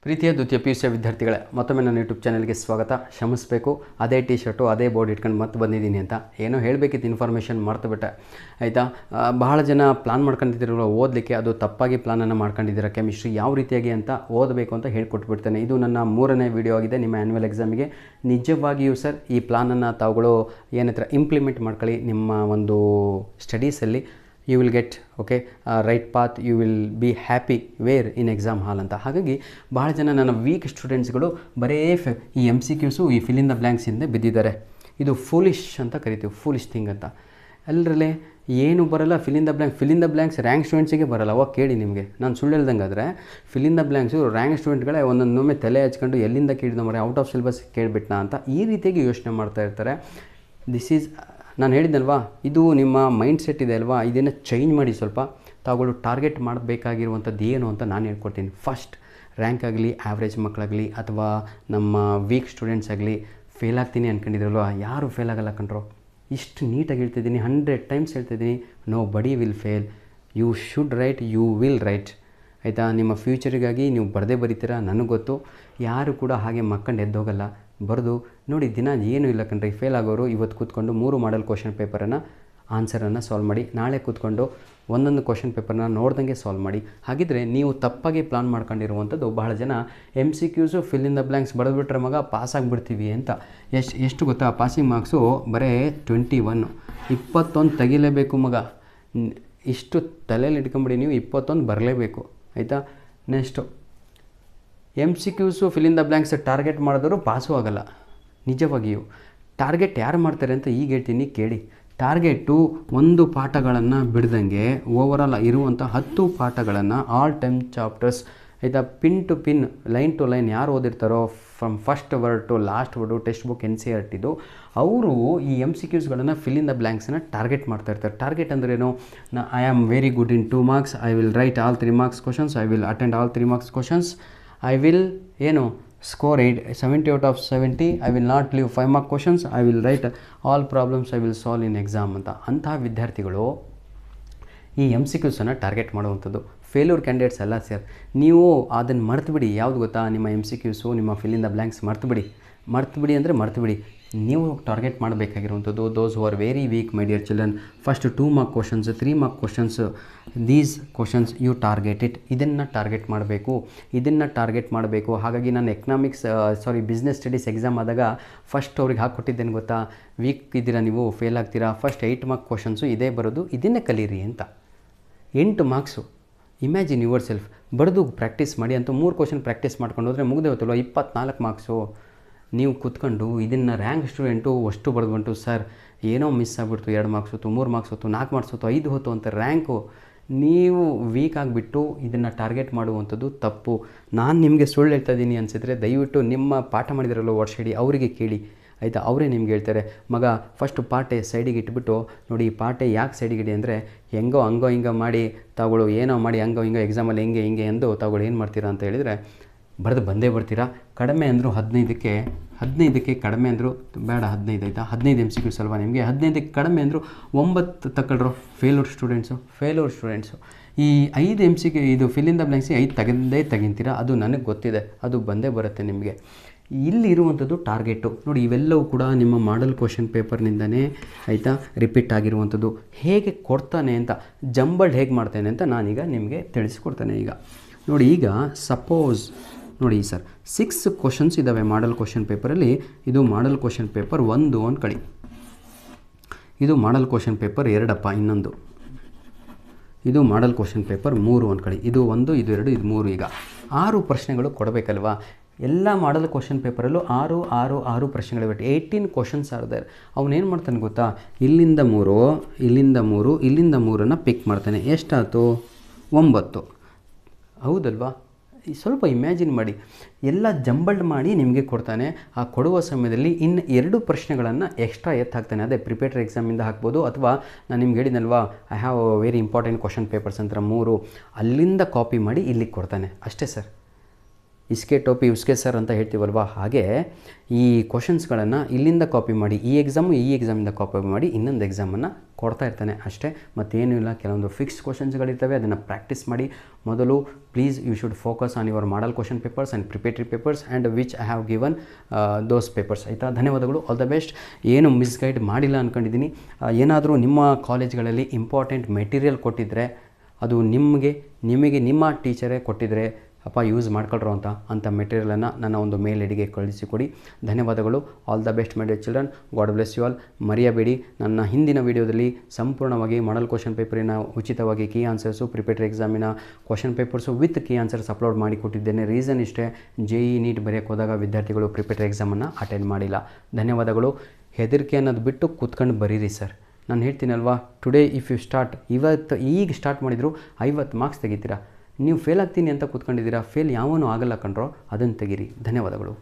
ಪ್ರೀತಿಯ ದ್ವಿತೀಯ PUC ವಿದ್ಯಾರ್ಥಿಗಳೇ, ಮತ್ತೊಮ್ಮೆ ನನ್ನ ಯೂಟ್ಯೂಬ್ ಚಾನಲ್ಗೆ ಸ್ವಾಗತ. ಕ್ಷಮಿಸಬೇಕು, ಅದೇ ಟಿ ಶರ್ಟು ಅದೇ ಬೋರ್ಡ್ ಇಟ್ಕೊಂಡು ಮತ್ತೆ ಬಂದಿದ್ದೀನಿ ಅಂತ ಏನೋ ಹೇಳಬೇಕಿತ್ತು, ಇನ್ಫಾರ್ಮೇಷನ್ ಮರ್ತುಬಿಟ್ಟೆ ಆಯಿತಾ. ಬಹಳ ಜನ ಪ್ಲಾನ್ ಮಾಡ್ಕೊಂಡಿದ್ದೀರಲ್ಲ ಓದಲಿಕ್ಕೆ, ಅದು ತಪ್ಪಾಗಿ ಪ್ಲಾನನ್ನು ಮಾಡ್ಕೊಂಡಿದ್ದೀರ. ಕೆಮಿಸ್ಟ್ರಿ ಯಾವ ರೀತಿಯಾಗಿ ಅಂತ ಓದಬೇಕು ಅಂತ ಹೇಳ್ಕೊಟ್ಬಿಡ್ತೇನೆ. ಇದು ನನ್ನ 3ನೇ ವಿಡಿಯೋ ಆಗಿದೆ ನಿಮ್ಮ ಆ್ಯನ್ಯುವಲ್ ಎಕ್ಸಾಮಿಗೆ. ನಿಜವಾಗಿಯೂ ಸರ್ ಈ ಪ್ಲಾನನ್ನು ತಾವುಗಳು ಏನತ್ರ ಇಂಪ್ಲಿಮೆಂಟ್ ಮಾಡ್ಕೊಳ್ಳಿ ನಿಮ್ಮ ಒಂದು ಸ್ಟಡೀಸಲ್ಲಿ. You will get right path, you will be happy where in exam hall ಅಂತ. ಹಾಗಾಗಿ ಭಾಳ ಜನ ನನ್ನ ವೀಕ್ ಸ್ಟೂಡೆಂಟ್ಸ್ಗಳು ಬರೇ ಈ MCQs ಈ ಫಿಲ್ ಇನ್ ದ ಬ್ಲ್ಯಾಂಕ್ಸ್ ಹಿಂದೆ ಬಿದ್ದಿದ್ದಾರೆ. ಇದು ಫೂಲಿಶ್ ಅಂತ ಕರಿತೀವಿ, ಫೂಲಿಶ್ ಥಿಂಗ್ ಅಂತ. ಎಲ್ಲರಲ್ಲೇ ಏನು ಬರೋಲ್ಲ, fill in the blanks rank ಸ್ಟೂಡೆಂಟ್ಸಿಗೆ ಬರೋಲ್ಲ. ಅವಾಗ ಕೇಳಿ, ನಿಮಗೆ ನಾನು ಸುಳ್ಳು ಹೇಳ್ದಂಗಾದರೆ fill in the blanks rank ಸ್ಟೂಡೆಂಟ್ಗಳೇ ಒಂದೊಂದೊಮ್ಮೆ ತಲೆ ಹಚ್ಕೊಂಡು ಎಲ್ಲಿಂದ ಕೇಳಿದ ಮರೆ ಔಟ್ ಆಫ್ ಸಿಲೆಬಸ್ ಕೇಳಿಬಿಟ್ನಾ ಅಂತ ಈ ರೀತಿಯಾಗಿ ಯೋಚನೆ ಮಾಡ್ತಾ ಇರ್ತಾರೆ. ದಿಸ್ ಈಸ್, ನಾನು ಹೇಳಿದ್ನಲ್ವಾ, ಇದು ನಿಮ್ಮ ಮೈಂಡ್ ಸೆಟ್ ಇದೆ ಅಲ್ವಾ, ಇದನ್ನು ಚೇಂಜ್ ಮಾಡಿ. ಸ್ವಲ್ಪ ತಾವುಗಳು ಟಾರ್ಗೆಟ್ ಮಾಡಬೇಕಾಗಿರುವಂಥದ್ದು ಏನು ಅಂತ ನಾನು ಹೇಳ್ಕೊಡ್ತೀನಿ. ಫಸ್ಟ್, ರ್ಯಾಂಕ್ ಆಗಲಿ, ಆ್ಯಾವ್ರೇಜ್ ಮಕ್ಕಳಾಗಲಿ ಅಥವಾ ನಮ್ಮ ವೀಕ್ ಸ್ಟೂಡೆಂಟ್ಸ್ ಆಗಲಿ, ಫೇಲ್ ಆಗ್ತೀನಿ ಅಂದ್ಕೊಂಡಿದ್ರಲ್ವ, ಯಾರು ಫೇಲ್ ಆಗಲ್ಲ ಕಣ್ರೋ. ಇಷ್ಟು ನೀಟಾಗಿ ಹೇಳ್ತಿದ್ದೀನಿ, 100 ಟೈಮ್ಸ್ ಹೇಳ್ತಿದ್ದೀನಿ. Nobody will fail, you should write, you will write ಆಯಿತಾ. ನಿಮ್ಮ ಫ್ಯೂಚರಿಗಾಗಿ ನೀವು ಬರದೇ ಬರೀತೀರಾ, ನನಗೆ ಗೊತ್ತು. ಯಾರು ಕೂಡ ಹಾಗೆ ಮಕ್ಕಂಡು ಎದ್ದೋಗಲ್ಲ, ಬರೆದು ನೋಡಿ. ದಿನ ಏನೂ ಇಲ್ಲ ಕಣ್ರಿ, ಫೇಲ್ ಆಗೋರು ಇವತ್ತು ಕೂತ್ಕೊಂಡು 3 ಮಾಡೆಲ್ ಕ್ವಶನ್ ಪೇಪರನ್ನು ಆನ್ಸರನ್ನು ಸಾಲ್ವ್ ಮಾಡಿ, ನಾಳೆ ಕೂತ್ಕೊಂಡು ಒಂದೊಂದು ಕ್ವಶನ್ ಪೇಪರ್ನ ನೋಡ್ದಂಗೆ ಸಾಲ್ವ್ ಮಾಡಿ. ಹಾಗಿದ್ರೆ ನೀವು ತಪ್ಪಾಗಿ ಪ್ಲಾನ್ ಮಾಡ್ಕೊಂಡಿರುವಂಥದ್ದು. ಬಹಳ ಜನ MCQs fill in the blanks ಬರೆದ್ಬಿಟ್ರೆ ಮಗ ಪಾಸ್ ಆಗಿಬಿಡ್ತೀವಿ ಅಂತ. ಎಷ್ಟು ಗೊತ್ತಾ, ಪಾಸಿಂಗ್ ಮಾರ್ಕ್ಸು ಬರೀ 21. 21 ತೆಗಿಲೇಬೇಕು ಮಗ. ಇಷ್ಟು ತಲೆಯಲ್ಲಿ ಇಟ್ಕೊಂಬಿಡಿ ನೀವು, 21 ಬರಲೇಬೇಕು ಆಯಿತಾ. Next MCQs fill in the blanks target ಮಾಡಿದ್ರು ಪಾಸು ಆಗೋಲ್ಲ. ನಿಜವಾಗಿಯೂ ಟಾರ್ಗೆಟ್ ಯಾರು ಮಾಡ್ತಾರೆ ಅಂತ ಈಗ ಹೇಳ್ತೀನಿ ಕೇಳಿ. ಟಾರ್ಗೆಟು ಒಂದು ಪಾಠಗಳನ್ನು ಬಿಡ್ದಂಗೆ ಓವರಾಲ್ ಇರುವಂಥ 10 ಪಾಠಗಳನ್ನು ಆಲ್ ಟೈಮ್ ಚಾಪ್ಟರ್ಸ್ ಆಯಿತಾ, pin to pin, line to line ಯಾರು ಓದಿರ್ತಾರೋ from first word to last word, text book NCERTದು, ಅವರು ಈ MCQsಗಳನ್ನು ಫಿಲ್ ಇನ್ ದ ಬ್ಲ್ಯಾಂಕ್ಸನ್ನು ಟಾರ್ಗೆಟ್ ಮಾಡ್ತಾ ಇರ್ತಾರೆ. ಟಾರ್ಗೆಟ್ ಅಂದ್ರೇನು, I am very good in 2 marks, I will write all 3 marks questions, I will attend all 3 marks questions, I will score 70 out of 70, I will not leave 5 mark questions, I will write all problems, I will solve in exam ಅಂತ. ಅಂತಹ ವಿದ್ಯಾರ್ಥಿಗಳು ಈ MCQsನ್ನು target ಮಾಡುವಂಥದ್ದು. Failure candidates ಅಲ್ಲ sir. ನೀವು ಅದನ್ನು ಮರ್ತುಬಿಡಿ. ಯಾವುದು ಗೊತ್ತಾ, ನಿಮ್ಮ MCQs, ನಿಮ್ಮ ಫಿಲ್ ಇನ್ ದ ಬ್ಲ್ಯಾಂಕ್ಸ್ ಮರ್ತುಬಿಡಿ ಅಂದರೆ ಮರ್ತುಬಿಡಿ. ನೀವು ಟಾರ್ಗೆಟ್ ಮಾಡಬೇಕಾಗಿರುವಂಥದ್ದು those who are very weak my dear children. First 2 mark questions, 3 mark questions, these questions you target it. ಇದನ್ನು ಟಾರ್ಗೆಟ್ ಮಾಡಬೇಕು. ಹಾಗಾಗಿ ನಾನು ಬಿಸ್ನೆಸ್ ಸ್ಟಡೀಸ್ ಎಕ್ಸಾಮ್ ಆದಾಗ ಫಸ್ಟ್ ಅವ್ರಿಗೆ ಹಾಕ್ಕೊಟ್ಟಿದ್ದೇನೆ ಗೊತ್ತಾ, ವೀಕ್ ಇದ್ದೀರಾ ನೀವು, ಫೇಲ್ ಆಗ್ತೀರಾ, ಫಸ್ಟ್ 8 ಮಾರ್ಕ್ ಕ್ವಶನ್ಸು ಇದೇ ಬರೋದು, ಇದನ್ನೇ ಕಲೀರಿ ಅಂತ. 8 ಮಾರ್ಕ್ಸು, ಇಮ್ಯಾಜಿನ್ ಯುವರ್ ಸೆಲ್ಫ್. ಬರೆದು ಪ್ರಾಕ್ಟೀಸ್ ಮಾಡಿ ಅಂತ 3 ಕ್ವಶನ್ ಪ್ರಾಕ್ಟೀಸ್ ಮಾಡ್ಕೊಂಡು ಹೋದರೆ ಮುಗ್ದೇ ಹೋಯ್ತಲ್ವ, 24 ಮಾರ್ಕ್ಸು. ನೀವು ಕೂತ್ಕೊಂಡು ಇದನ್ನು ರ್ಯಾಂಕ್ ಸ್ಟೂಡೆಂಟು ಅಷ್ಟು ಬರೆದ್ಬಿಟ್ಟು, ಸರ್ ಏನೋ ಮಿಸ್ ಆಗಿಬಿಡ್ತು, 2 ಮಾರ್ಕ್ಸ್ ಹೊತ್ತು, 3 ಮಾರ್ಕ್ಸ್ ಹೊತ್ತು, 4 ಮಾರ್ಕ್ಸ್ ಹೊತ್ತು, 5 ಹೊತ್ತು ಅಂತ ರ್ಯಾಂಕು. ನೀವು ವೀಕ್ ಆಗಿಬಿಟ್ಟು ಇದನ್ನು ಟಾರ್ಗೆಟ್ ಮಾಡುವಂಥದ್ದು ತಪ್ಪು. ನಾನು ನಿಮಗೆ ಸುಳ್ಳು ಹೇಳ್ತಾ ಇದ್ದೀನಿ ಅನಿಸಿದ್ರೆ ದಯವಿಟ್ಟು ನಿಮ್ಮ ಪಾಠ ಮಾಡಿದಾರಲ್ಲ ವರ್ಷಡಿ ಅವರಿಗೆ ಕೇಳಿ ಆಯಿತಾ. ಅವರೇ ನಿಮ್ಗೆ ಹೇಳ್ತಾರೆ, ಮಗ ಫಸ್ಟ್ ಪಾಠೆ ಸೈಡಿಗೆ ಇಟ್ಬಿಟ್ಟು ನೋಡಿ, ಈ ಪಾಠೆ ಯಾಕೆ ಸೈಡಿಗೆ ಇಡಿ ಅಂದರೆ ಹಂಗೋ ಹಿಂಗೋ ಮಾಡಿ ತಾವುಗಳು ಏನೋ ಮಾಡಿ ಹಂಗೋ ಹಿಂಗೋ ಎಕ್ಸಾಮಲ್ಲಿ ಹಿಂಗೆ ಎಂದು ತಾವುಗಳು ಏನು ಮಾಡ್ತೀರಾ ಅಂತ ಹೇಳಿದರೆ ಬರೆದು ಬಂದೇ ಬರ್ತೀರಾ. ಕಡಿಮೆ ಅಂದರೂ 15ಕ್ಕೆ ಕಡಿಮೆ ಅಂದರೂ ಬೇಡ, 15 ಆಯಿತಾ, 15 MCQs ಅಲ್ವಾ ನಿಮಗೆ. 15ಕ್ಕೆ ಕಡಿಮೆ ಅಂದರೂ 9 ತಗೊಳ್ರು. ಫೇಲ್ಯೂರ್ ಸ್ಟೂಡೆಂಟ್ಸು ಈ 5 MCQ ಇದು ಫಿಲ್ ಇನ್ ದ ಬ್ಲ್ಯಾಂಕ್ಸಿಗೆ 5 ತೆಗಿತೀರಾ, ಅದು ನನಗೆ ಗೊತ್ತಿದೆ, ಅದು ಬಂದೇ ಬರುತ್ತೆ ನಿಮಗೆ. ಇಲ್ಲಿರುವಂಥದ್ದು ಟಾರ್ಗೆಟು ನೋಡಿ. ಇವೆಲ್ಲವೂ ಕೂಡ ನಿಮ್ಮ ಮಾಡೆಲ್ ಕ್ವಶನ್ ಪೇಪರ್ನಿಂದನೇ ಆಯಿತಾ ರಿಪೀಟ್ ಆಗಿರುವಂಥದ್ದು. ಹೇಗೆ ಕೊಡ್ತಾನೆ ಅಂತ, ಜಂಬಲ್ಡ್ ಹೇಗೆ ಮಾಡ್ತೇನೆ ಅಂತ ನಾನೀಗ ನಿಮಗೆ ತಿಳಿಸ್ಕೊಡ್ತೇನೆ. ಈಗ ನೋಡಿ, ಈಗ ಸಪೋಸ್ ನೋಡಿ ಸರ್, 6 ಕ್ವಶನ್ಸ್ ಇದ್ದಾವೆ ಮಾಡೆಲ್ ಕ್ವಶನ್ ಪೇಪರಲ್ಲಿ. ಇದು ಮಾಡೆಲ್ ಕ್ವಶನ್ ಪೇಪರ್ 1 ಅಂದ್ಕೊಳ್ಳಿ, ಇದು ಮಾಡೆಲ್ ಕ್ವಶನ್ ಪೇಪರ್ 2 ಇನ್ನೊಂದು, ಇದು ಮಾಡೆಲ್ ಕ್ವಶನ್ ಪೇಪರ್ 3 ಅಂದ್ಕೊಳ್ಳಿ. ಇದು 1, ಇದು 2, ಇದು 3. ಈಗ 6 ಪ್ರಶ್ನೆಗಳು ಕೊಡಬೇಕಲ್ವಾ. ಎಲ್ಲ ಮಾಡೆಲ್ ಕ್ವಶನ್ ಪೇಪರಲ್ಲೂ 6 ಪ್ರಶ್ನೆಗಳಿವೆ. 18 ಕ್ವಶನ್ಸ್ ಆರ್ ದೇರ್. ಅವನೇನು ಮಾಡ್ತಾನೆ ಗೊತ್ತಾ, ಇಲ್ಲಿಂದ 3 ಪಿಕ್ ಮಾಡ್ತಾನೆ. ಎಷ್ಟಾಯಿತು? 9. ಹೌದಲ್ವಾ? ಸ್ವಲ್ಪ ಇಮ್ಯಾಜಿನ್ ಮಾಡಿ, ಎಲ್ಲ ಜಂಬಲ್ಡ್ ಮಾಡಿ ನಿಮಗೆ ಕೊಡ್ತಾನೆ. ಆ ಕೊಡುವ ಸಮಯದಲ್ಲಿ ಇನ್ನು 2 ಪ್ರಶ್ನೆಗಳನ್ನು ಎಕ್ಸ್ಟ್ರಾ ಹಾಕ್ತಾನೆ. ಅದೇ ಪ್ರಿಪೇಟರಿ ಎಕ್ಸಾಮಿಂದ ಹಾಕ್ಬೋದು, ಅಥವಾ ನಾನು ನಿಮ್ಗೆ ಹೇಳಿದ್ನಲ್ವಾ, I have very important question papers ಅಂತ 3, ಅಲ್ಲಿಂದ ಕಾಪಿ ಮಾಡಿ ಇಲ್ಲಿಗೆ ಕೊಡ್ತಾನೆ. ಅಷ್ಟೇ ಸರ್. ಇಸ್ಕೆ ಟೋಪಿ ಉಸ್ಕೆ ಸರ್ ಅಂತ ಹೇಳ್ತೀವಲ್ವ, ಹಾಗೆ ಈ ಕ್ವಶನ್ಸ್ಗಳನ್ನು ಇಲ್ಲಿಂದ ಕಾಪಿ ಮಾಡಿ ಈ ಎಕ್ಸಾಮಿಂದ ಕಾಪಿ ಮಾಡಿ ಇನ್ನೊಂದು ಎಕ್ಸಾಮನ್ನು ಕೊಡ್ತಾ ಇರ್ತಾನೆ ಅಷ್ಟೇ, ಮತ್ತೇನೂ ಇಲ್ಲ. ಕೆಲವೊಂದು ಫಿಕ್ಸ್ ಕ್ವಶನ್ಸ್ಗಳಿರ್ತವೆ, ಅದನ್ನು ಪ್ರಾಕ್ಟೀಸ್ ಮಾಡಿ. ಮೊದಲು please you should focus on your model question papers and preparatory papers and which I have given those papers. ಆಯಿತಾ, ಧನ್ಯವಾದಗಳು, ಆಲ್ ದ ಬೆಸ್ಟ್. ಏನು ಮಿಸ್ಗೈಡ್ ಮಾಡಿಲ್ಲ ಅಂದ್ಕೊಂಡಿದ್ದೀನಿ. ಏನಾದರೂ ನಿಮ್ಮ ಕಾಲೇಜ್ಗಳಲ್ಲಿ ಇಂಪಾರ್ಟೆಂಟ್ ಮೆಟೀರಿಯಲ್ ಕೊಟ್ಟಿದ್ದರೆ ಅದು ನಿಮಗೆ ನಿಮ್ಮ ಟೀಚರೇ ಕೊಟ್ಟಿದ್ದರೆ ಅಪ್ಪ ಯೂಸ್ ಮಾಡ್ಕೊಳ್ರು ಅಂಥ ಮೆಟೀರಿಯಲನ್ನು ನನ್ನ ಒಂದು ಮೇಲ್ ಐಡಿಗೆ ಕಳಿಸಿಕೊಡಿ. ಧನ್ಯವಾದಗಳು, all the best my dear children, God bless you all. ಮರೆಯಬೇಡಿ, ನನ್ನ ಹಿಂದಿನ ವೀಡಿಯೋದಲ್ಲಿ ಸಂಪೂರ್ಣವಾಗಿ ಮಾಡಲ್ ಕ್ವಶನ್ ಪೇಪರಿನ ಉಚಿತವಾಗಿ ಕೀ ಆನ್ಸರ್ಸು, ಪ್ರಿಪೇಟರಿ ಎಕ್ಸಾಮಿನ question papers with key answers upload ಮಾಡಿ ಕೊಟ್ಟಿದ್ದೇನೆ. ರೀಸನ್ ಇಷ್ಟೇ, JEE ನೀಟ್ ಬರೆಯೋಕ್ಕೆ ಹೋದಾಗ ವಿದ್ಯಾರ್ಥಿಗಳು ಪ್ರಿಪೇಟರಿ ಎಕ್ಸಾಮನ್ನು ಅಟೆಂಡ್ ಮಾಡಿಲ್ಲ. ಧನ್ಯವಾದಗಳು. ಹೆದರಿಕೆ ಅನ್ನೋದು ಬಿಟ್ಟು ಕೂತ್ಕೊಂಡು ಬರೀರಿ ಸರ್. ನಾನು ಹೇಳ್ತೀನಲ್ವಾ, ಟುಡೇ ಇಫ್ ಯು ಸ್ಟಾರ್ಟ್, ಈಗ ಸ್ಟಾರ್ಟ್ ಮಾಡಿದ್ರು 50 ಮಾರ್ಕ್ಸ್ ತೆಗಿತೀರಾ. ನೀವು ಫೇಲ್ ಆಗ್ತೀನಿ ಅಂತ ಕೂತ್ಕೊಂಡಿದ್ದೀರಾ, ಫೇಲ್ ಯಾವನೂ ಆಗಲ್ಲ ಕಣ್ರೋ, ಅದನ್ನು ತೆಗೀರಿ. ಧನ್ಯವಾದಗಳು.